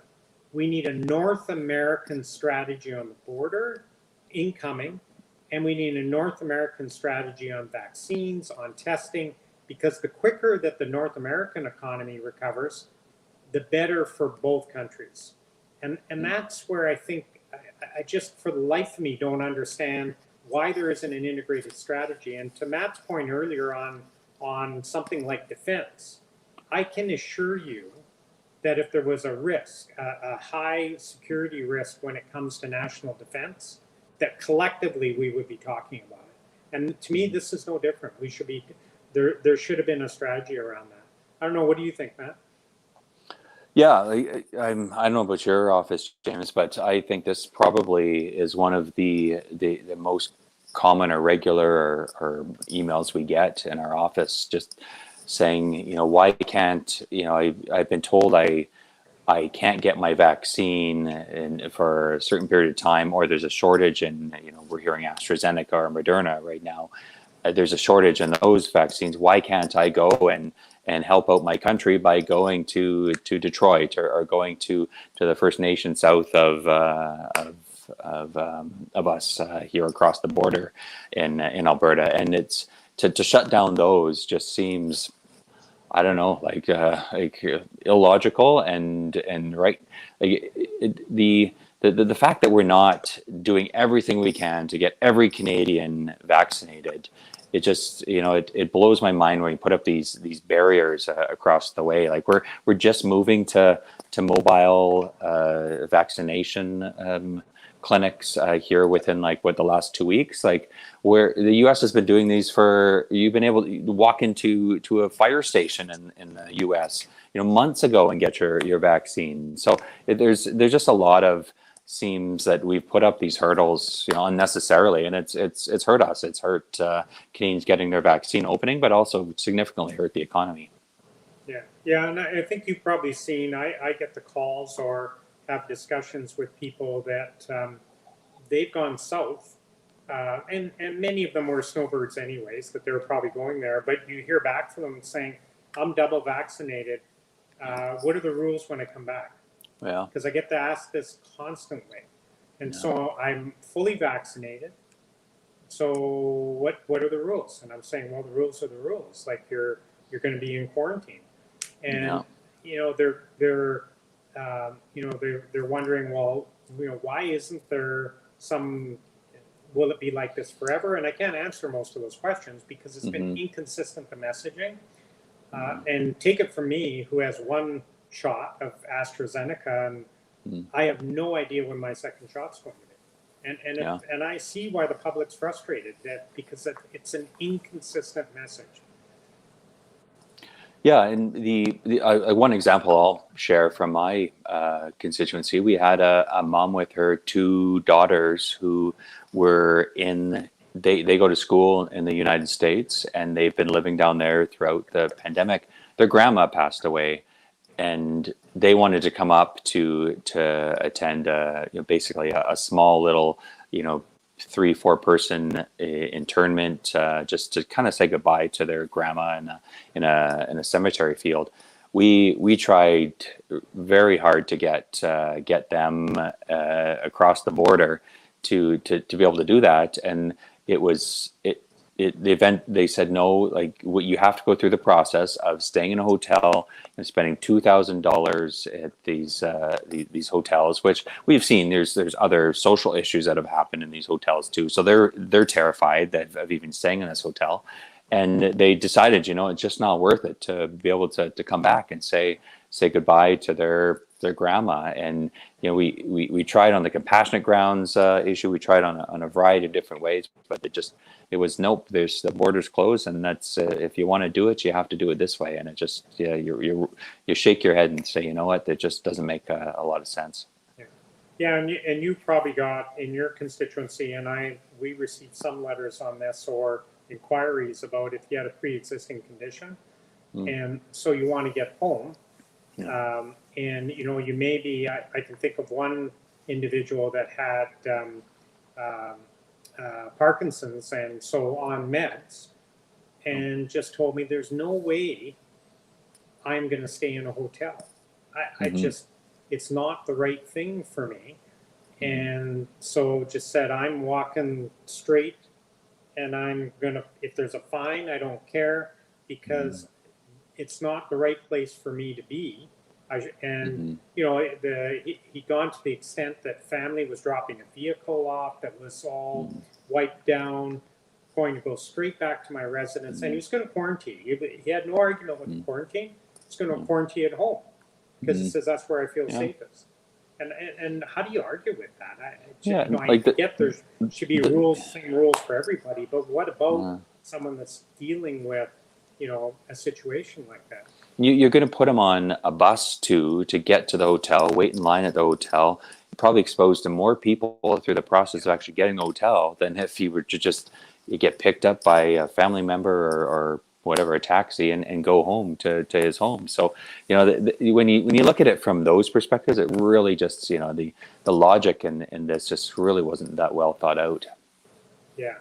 B: we need a North American strategy on the border incoming, and we need a North American strategy on vaccines, on testing, because the quicker that the North American economy recovers, the better for both countries. And that's where I think, I just, for the life of me, don't understand why there isn't an integrated strategy. And to Matt's point earlier on something like defense, I can assure you that if there was a risk, a high security risk when it comes to national defense, that collectively we would be talking about it. And to me, this is no different. We should be, there should have been a strategy around that. I don't know, what do you think, Matt?
C: Yeah, I don't know about your office, James, but I think this probably is one of the most common or regular or emails we get in our office, just saying, why can't, I've been told I can't get my vaccine for a certain period of time, or there's a shortage, and we're hearing AstraZeneca or Moderna right now. There's a shortage in those vaccines. Why can't I go and help out my country by going to Detroit or going to the First Nation south of us here across the border in Alberta? And it's to shut down those just seems, I don't know, like illogical and right. Like the the fact that we're not doing everything we can to get every Canadian vaccinated, it just, it blows my mind when you put up these barriers across the way. Like we're just moving to mobile vaccination clinics here within like the last 2 weeks. Like where the U.S. has been doing these you've been able to walk into a fire station in the U.S. Months ago and get your vaccine. So there's just a lot of seems that we've put up these hurdles, unnecessarily, and it's hurt us. It's hurt Canadians getting their vaccine opening, but also significantly hurt the economy.
B: Yeah, and I think you've probably seen. I get the calls or have discussions with people that they've gone south, and many of them were snowbirds anyways, that they were probably going there. But you hear back from them saying, "I'm double vaccinated. What are the rules when I come back?"
C: Yeah.
B: Because I get to ask this constantly. And so I'm fully vaccinated. So what are the rules? And I'm saying, well, the rules are the rules. Like you're going to be in quarantine. And they're wondering, well, why isn't there some, will it be like this forever? And I can't answer most of those questions because it's been inconsistent, the messaging. And take it from me, who has one shot of AstraZeneca, and I have no idea when my second shot's going to be. And I see why the public's frustrated, because it's an inconsistent message.
C: Yeah, and the one example I'll share from my constituency, we had a mom with her two daughters who were they go to school in the United States, and they've been living down there throughout the pandemic. Their grandma passed away, and they wanted to come up to attend basically a small little 3-4 person internment, just to kind of say goodbye to their grandma in a cemetery field. We tried very hard to get them across the border to be able to do that, and the event, they said no, like you have to go through the process of staying in a hotel and spending $2,000 at these hotels, which we've seen there's other social issues that have happened in these hotels too. So they're terrified of even staying in this hotel, and they decided, it's just not worth it to be able to come back and say goodbye to their grandma. And we tried on the compassionate grounds issue. We tried on a variety of different ways, but it was nope. There's the borders closed, and that's if you want to do it, you have to do it this way. And it just you shake your head and say, you know what, that just doesn't make a lot of sense.
B: Yeah, and you probably got in your constituency, and we received some letters on this or inquiries about if you had a pre-existing condition, and so you want to get home. And you may be. I can think of one individual that had Parkinson's, and so on meds, and just told me there's no way I'm going to stay in a hotel. I just, it's not the right thing for me, and so just said I'm walking straight, and I'm gonna, if there's a fine, I don't care, because it's not the right place for me to be. He'd gone to the extent that family was dropping a vehicle off that was all wiped down, going to go straight back to my residence, and he was going to quarantine. He had no argument with the quarantine. He's going to quarantine at home because he says that's where I feel safest. And how do you argue with that? I get there should be same rules for everybody, but what about someone that's dealing with a situation like that?
C: You're going to put them on a bus to get to the hotel, wait in line at the hotel, probably exposed to more people through the process of actually getting a hotel than if you were to you get picked up by a family member or whatever, a taxi, and go home to his home. So, when you look at it from those perspectives, it really just, the logic in this just really wasn't that well thought out.
B: Yeah.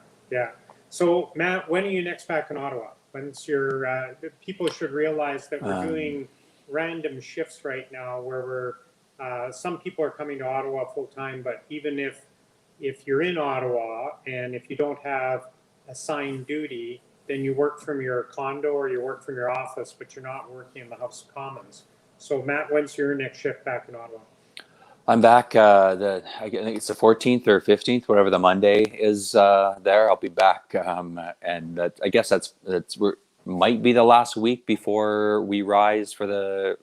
B: So, Matt, when are you next back in Ottawa? When's your, people should realize that we're doing random shifts right now where some people are coming to Ottawa full time, but even if you're in Ottawa and if you don't have assigned duty, then you work from your condo or you work from your office, but you're not working in the House of Commons. So Matt, when's your next shift back in Ottawa?
C: I'm back. I think it's the 14th or 15th, whatever the Monday is. There, I'll be back, and I guess might be the last week before we rise for the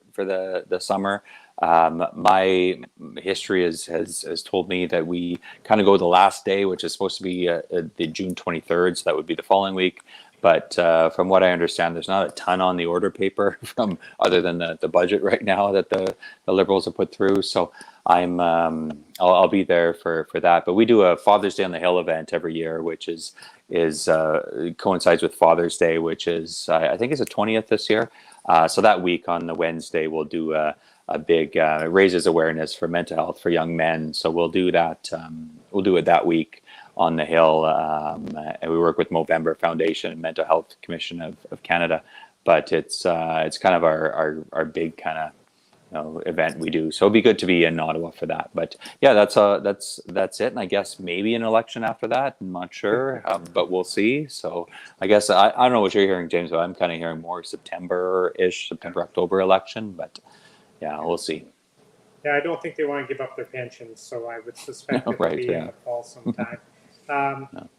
C: summer. My history has told me that we kind of go the last day, which is supposed to be the June 23rd, so that would be the following week. But from what I understand, there's not a ton on the order paper from other than the budget right now that the Liberals have put through. So I'll be there for that. But we do a Father's Day on the Hill event every year, which is coincides with Father's Day, which is I think it's the 20th this year. So that week on the Wednesday, we'll do a big raises awareness for mental health for young men. So we'll do that. We'll do it that week on the Hill, and we work with Movember Foundation and Mental Health Commission of Canada. But it's kind of our big kind of event we do. So it'll be good to be in Ottawa for that. But yeah, that's it. And I guess maybe an election after that. I'm not sure, but we'll see. So I guess I don't know what you're hearing, James, but I'm kind of hearing more September, October election. But yeah, we'll see.
B: Yeah, I don't think they want to give up their pensions, so I would suspect it will be in the fall sometime.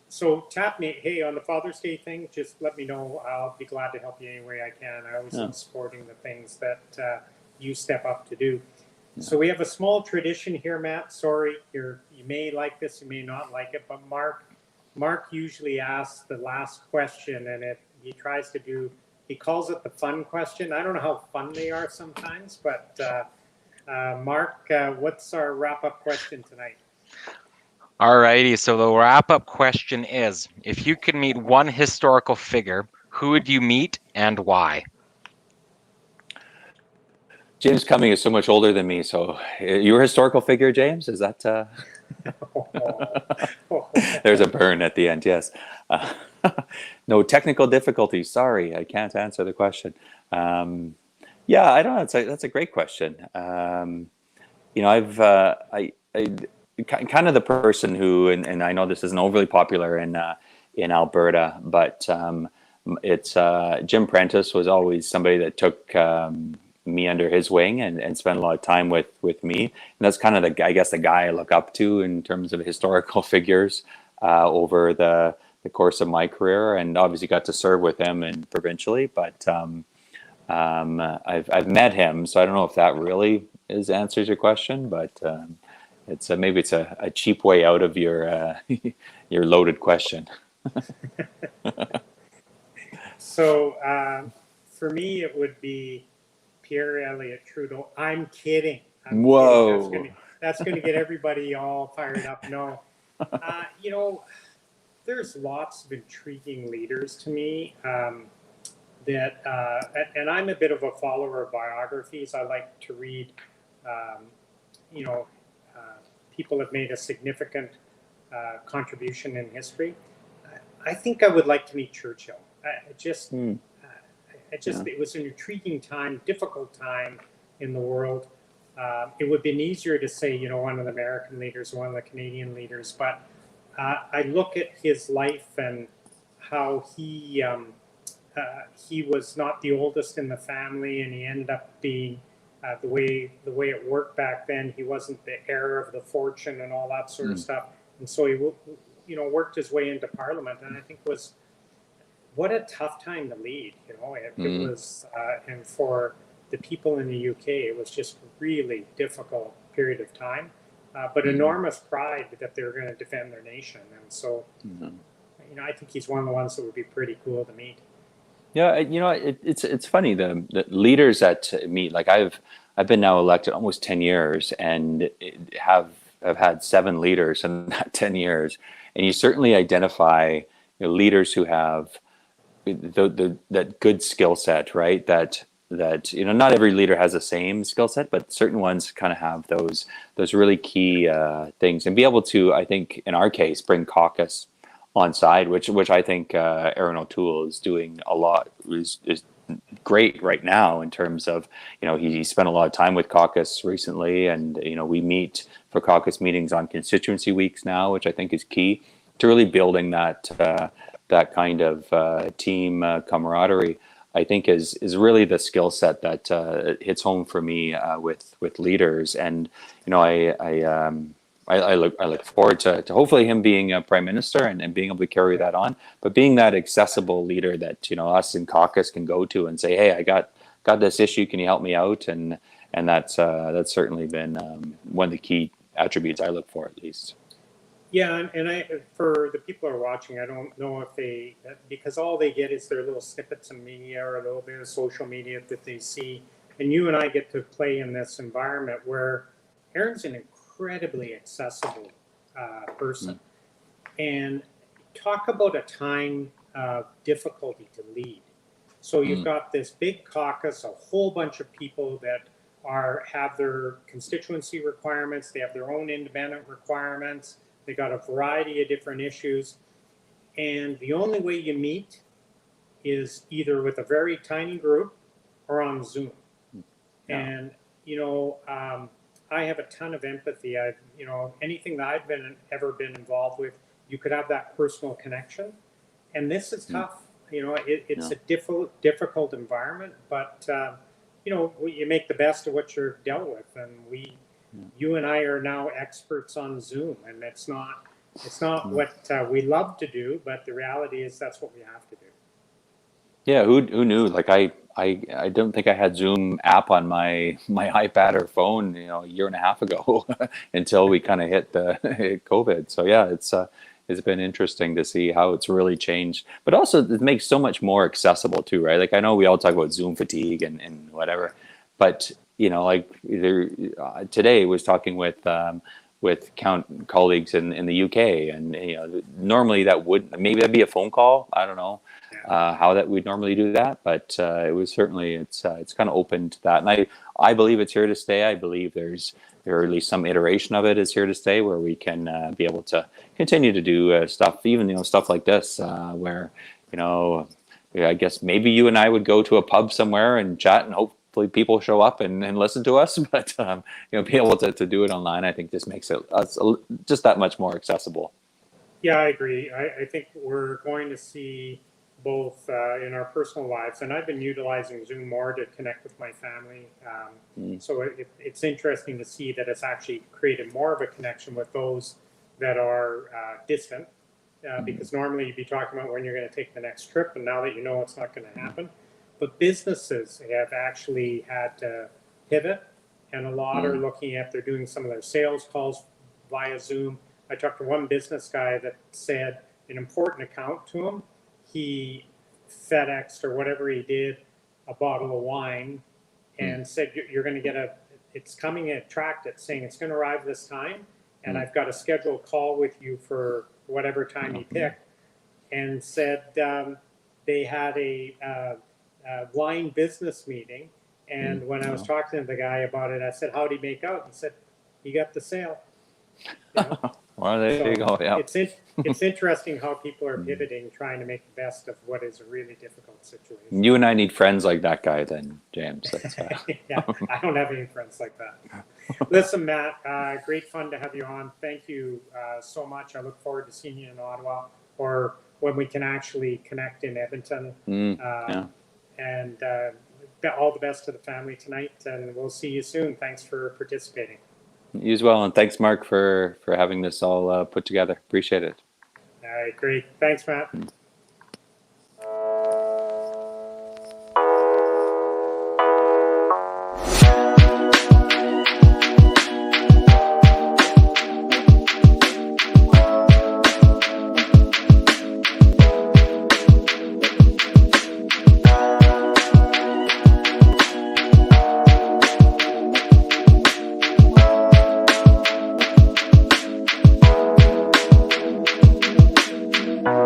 B: So tap me, hey, on the Father's Day thing, just let me know. I'll be glad to help you any way I can. I always love supporting the things that you step up to do. So we have a small tradition here, Matt. Sorry, you may like this, you may not like it, but Mark usually asks the last question, and he calls it the fun question. I don't know how fun they are sometimes, but Mark, what's our wrap-up question tonight?
A: All righty, so the wrap-up question is, if you could meet one historical figure, who would you meet and why?
C: James Cumming is so much older than me, so you're a historical figure, James? Is that... There's a burn at the end, yes. No technical difficulties, sorry, I can't answer the question. Yeah, I don't know, that's a great question. I've... kind of the person who, and I know this isn't overly popular in Alberta, but it's Jim Prentice was always somebody that took me under his wing and spent a lot of time with me, and that's kind of the guy I look up to in terms of historical figures over the course of my career, and obviously got to serve with him and provincially, but I've met him, so I don't know if that really answers your question, but. Maybe it's a cheap way out of your your loaded question.
B: So for me, it would be Pierre Elliott Trudeau. I'm kidding.
C: Whoa!
B: Kidding. That's going to get everybody all fired up. No, there's lots of intriguing leaders to me that, and I'm a bit of a follower of biographies. I like to read, people have made a significant contribution in history. I think I would like to meet Churchill. It was an intriguing time, difficult time in the world. It would have been easier to say, one of the American leaders, one of the Canadian leaders, but I look at his life and how he was not the oldest in the family, and he ended up being the way it worked back then. He wasn't the heir of the fortune and all that sort of stuff, and so he worked his way into Parliament, and I think what a tough time to lead. It was, and for the people in the UK, it was just really difficult period of time, but enormous pride that they were going to defend their nation, and so I think he's one of the ones that would be pretty cool to meet.
C: Yeah, it's funny the leaders that meet. Like I've been now elected almost 10 years and have had 7 leaders in that 10 years, and you certainly identify leaders who have that good skill set, right? That not every leader has the same skill set, but certain ones kind of have those really key things, and be able to, I think, in our case, bring caucus on side, which I think Aaron O'Toole is doing a lot, is great right now in terms of, he spent a lot of time with caucus recently, and we meet for caucus meetings on constituency weeks now, which I think is key to really building that kind of team camaraderie. I think is really the skill set that hits home for me with leaders. And I look forward to hopefully him being a prime minister and being able to carry that on, but being that accessible leader that us in caucus can go to and say, hey, I got this issue, can you help me out? And that's certainly been one of the key attributes I look for, at least.
B: Yeah, and for the people who are watching, I don't know if because all they get is their little snippets of media or a little bit of social media that they see, and you and I get to play in this environment where Aaron's an incredibly accessible person, and talk about a time of difficulty to lead. So you've got this big caucus, a whole bunch of people that have their constituency requirements, they have their own independent requirements. They got a variety of different issues. And the only way you meet is either with a very tiny group or on Zoom. Yeah. And, I have a ton of empathy. Anything that I've ever been involved with, you could have that personal connection. And this is tough. It's a difficult environment, but, you make the best of what you're dealt with. And you and I are now experts on Zoom, and it's not what we love to do, but the reality is that's what we have to do.
C: Yeah, who knew? Like I don't think I had Zoom app on my iPad or phone, a year and a half ago until we kind of hit COVID. So yeah, it's been interesting to see how it's really changed, but also it makes so much more accessible too, right? Like I know we all talk about Zoom fatigue and whatever, but today was talking with colleagues in the UK, and normally that'd be a phone call. I don't know how that we'd normally do that, but it was certainly it's kind of open to that, and I believe it's here to stay. I believe there at least some iteration of it is here to stay, where we can be able to continue to do stuff, even stuff like this, where I guess maybe you and I would go to a pub somewhere and chat, and hopefully people show up and listen to us. But be able to do it online, I think just makes it just that much more accessible.
B: Yeah, I agree. I think we're going to see both in our personal lives, and I've been utilizing Zoom more to connect with my family. So it's interesting to see that it's actually created more of a connection with those that are distant, because normally you'd be talking about when you're going to take the next trip, and now that it's not going to happen. But businesses have actually had to pivot, and a lot are looking at, they're doing some of their sales calls via Zoom. I talked to one business guy that said an important account to him, he FedExed or whatever he did a bottle of wine and said, you're going to get it's coming in tracked it saying it's going to arrive this time, and I've got a scheduled call with you for whatever time you pick, and said they had a wine business meeting, and when I was talking to the guy about it, I said, how'd he make out? He said, he got the sale.
C: Well, there you go. Yeah.
B: It's interesting how people are pivoting, trying to make the best of what is a really difficult situation.
C: You and I need friends like that guy then, James.
B: Yeah, I don't have any friends like that. Listen, Matt, great fun to have you on. Thank you so much. I look forward to seeing you in Ottawa, or when we can actually connect in Edmonton. And all the best to the family tonight, and we'll see you soon. Thanks for participating.
C: You as well, and thanks, Mark, for having this all put together. Appreciate it.
B: All right, great. Thanks, Matt.